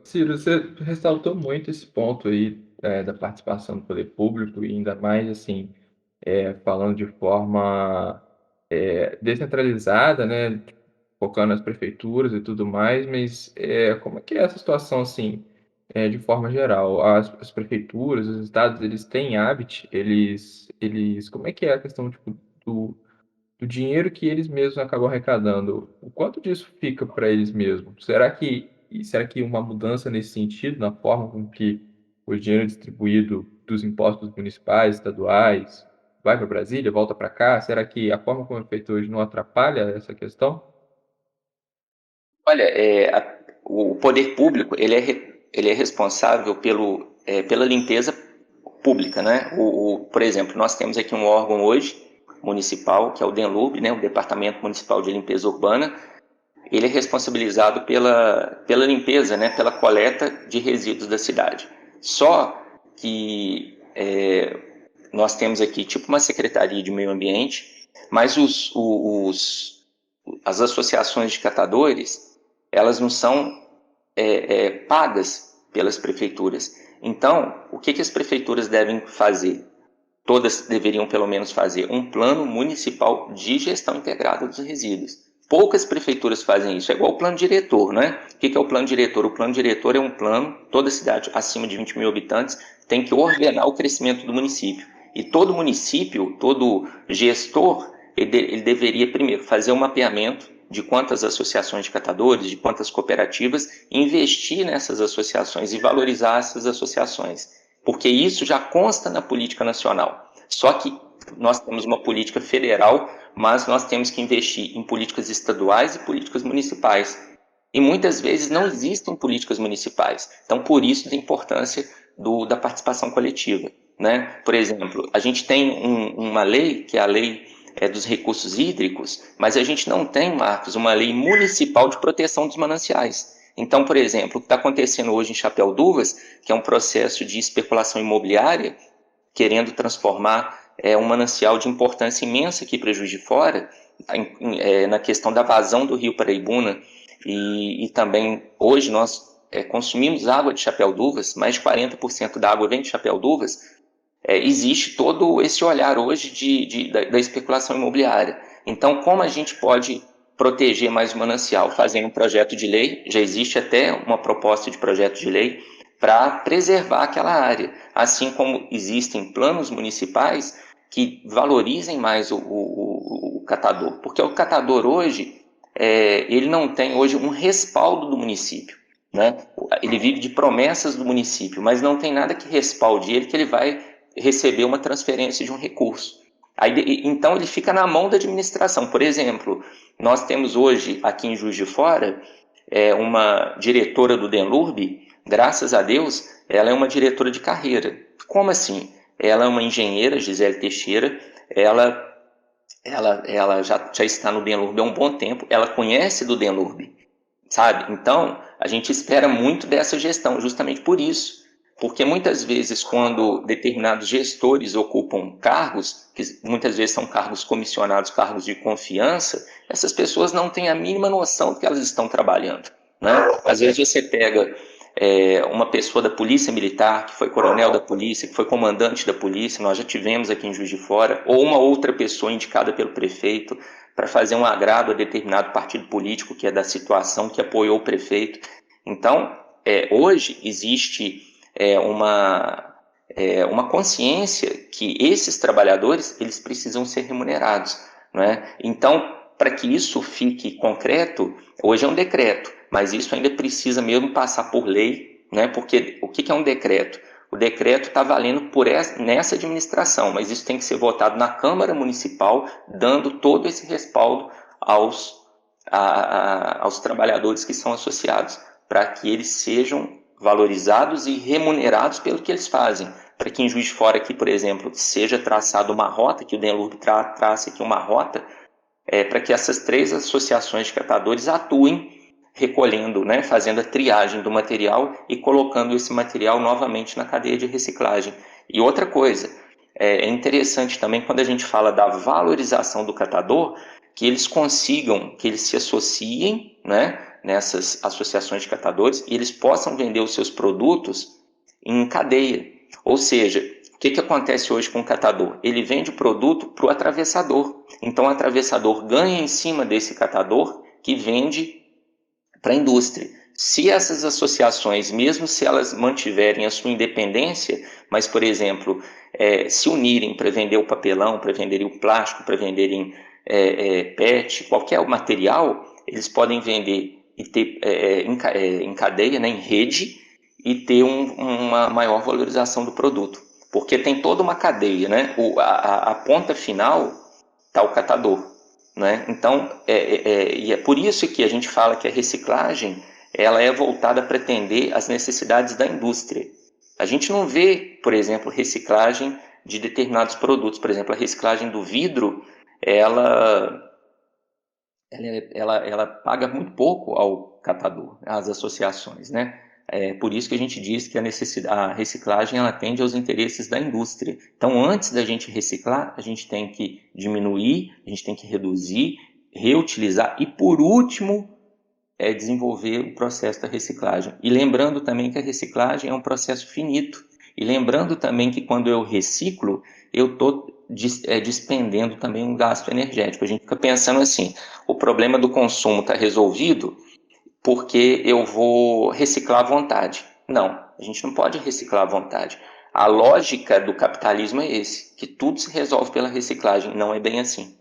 Ciro, você ressaltou muito esse ponto aí, da participação do poder público e ainda mais, assim, falando de forma, descentralizada, né, focando nas prefeituras e tudo mais, mas, como é que é essa situação, assim, de forma geral? As prefeituras, os estados, eles têm hábito, eles como é que é a questão, tipo, do dinheiro que eles mesmos acabam arrecadando, o quanto disso fica para eles mesmos? Será que uma mudança nesse sentido, na forma com que o dinheiro é distribuído dos impostos municipais, estaduais, vai para Brasília, volta para cá, será que a forma como é feito hoje não atrapalha essa questão? Olha, o poder público ele é responsável pela limpeza pública, né? Por exemplo, nós temos aqui um órgão hoje municipal, que é o DENLURB, né? O Departamento Municipal de Limpeza Urbana. Ele é responsabilizado pela limpeza, né? Pela coleta de resíduos da cidade. Só que nós temos aqui tipo uma secretaria de meio ambiente, mas as associações de catadores, elas não são pagas pelas prefeituras. Então, o que as prefeituras devem fazer? Todas deveriam pelo menos fazer um plano municipal de gestão integrada dos resíduos. Poucas prefeituras fazem isso, é igual o plano diretor, né? O que é o plano diretor? O plano diretor é um plano, toda cidade acima de 20 mil habitantes tem que ordenar o crescimento do município. E todo município, todo gestor, ele deveria primeiro fazer um mapeamento de quantas associações de catadores, de quantas cooperativas, investir nessas associações e valorizar essas associações, porque isso já consta na política nacional. Só que nós temos uma política federal, mas nós temos que investir em políticas estaduais e políticas municipais. E muitas vezes não existem políticas municipais. Então, por isso a importância da participação coletiva. Né? Por exemplo, a gente tem uma lei, que é a lei dos recursos hídricos, mas a gente não tem, Marcos, uma lei municipal de proteção dos mananciais. Então, por exemplo, o que está acontecendo hoje em Chapéu d'Uvas, que é um processo de especulação imobiliária, querendo transformar um manancial de importância imensa aqui para Juiz de Fora, na questão da vazão do rio Paraibuna, e também hoje nós consumimos água de Chapéu d'Uvas, mais de 40% da água vem de Chapéu d'Uvas. Existe todo esse olhar hoje da especulação imobiliária. Então, como a gente pode proteger mais o manancial? Fazendo um projeto de lei, já existe até uma proposta de projeto de lei para preservar aquela área, assim como existem planos municipais que valorizem mais o catador, porque o catador hoje, ele não tem hoje um respaldo do município, né? Ele vive de promessas do município, mas não tem nada que respalde ele que ele vai receber uma transferência de um recurso. Então ele fica na mão da administração. Por exemplo, nós temos hoje aqui em Juiz de Fora uma diretora do DENLURB, graças a Deus, ela é uma diretora de carreira. Como assim? Ela é uma engenheira, Gisele Teixeira, ela já está no DENLURB há um bom tempo, ela conhece do DENLURB, sabe? Então, a gente espera muito dessa gestão, justamente por isso. Porque muitas vezes, quando determinados gestores ocupam cargos, que muitas vezes são cargos comissionados, cargos de confiança, essas pessoas não têm a mínima noção do que elas estão trabalhando. Né? Às vezes você pega uma pessoa da polícia militar, que foi coronel da polícia, que foi comandante da polícia, nós já tivemos aqui em Juiz de Fora, ou uma outra pessoa indicada pelo prefeito para fazer um agrado a determinado partido político que é da situação, que apoiou o prefeito. Então, hoje existe uma consciência que esses trabalhadores eles precisam ser remunerados. Não é? Então, para que isso fique concreto, hoje é um decreto, mas isso ainda precisa mesmo passar por lei, né? Porque o que é um decreto? O decreto está valendo nessa administração, mas isso tem que ser votado na Câmara Municipal, dando todo esse respaldo aos trabalhadores que são associados, para que eles sejam valorizados e remunerados pelo que eles fazem. Para que em Juiz de Fora aqui, por exemplo, seja traçada uma rota, que o DENLURB trace aqui uma rota, para que essas três associações de catadores atuem recolhendo, né, fazendo a triagem do material e colocando esse material novamente na cadeia de reciclagem. E outra coisa, é interessante também quando a gente fala da valorização do catador, que eles consigam, que eles se associem, né, nessas associações de catadores e eles possam vender os seus produtos em cadeia. Ou seja, o que acontece hoje com o catador? Ele vende o produto para o atravessador. Então o atravessador ganha em cima desse catador que vende para a indústria. Se essas associações, mesmo se elas mantiverem a sua independência, mas, por exemplo, se unirem para vender o papelão, para venderem o plástico, para venderem PET, qualquer material, eles podem vender e ter em cadeia, né, em rede, e ter uma maior valorização do produto. Porque tem toda uma cadeia, né? A ponta final está o catador. Né? Então, e é por isso que a gente fala que a reciclagem ela é voltada para atender às necessidades da indústria. A gente não vê, por exemplo, reciclagem de determinados produtos. Por exemplo, a reciclagem do vidro, ela paga muito pouco ao catador, às associações, né? É por isso que a gente diz que a reciclagem ela atende aos interesses da indústria. Então, antes da gente reciclar, a gente tem que diminuir, a gente tem que reduzir, reutilizar e, por último, desenvolver o processo da reciclagem. E lembrando também que a reciclagem é um processo finito. E lembrando também que quando eu reciclo, eu estou despendendo também um gasto energético. A gente fica pensando assim, o problema do consumo está resolvido porque eu vou reciclar à vontade. Não, a gente não pode reciclar à vontade. A lógica do capitalismo é esse, que tudo se resolve pela reciclagem. Não é bem assim.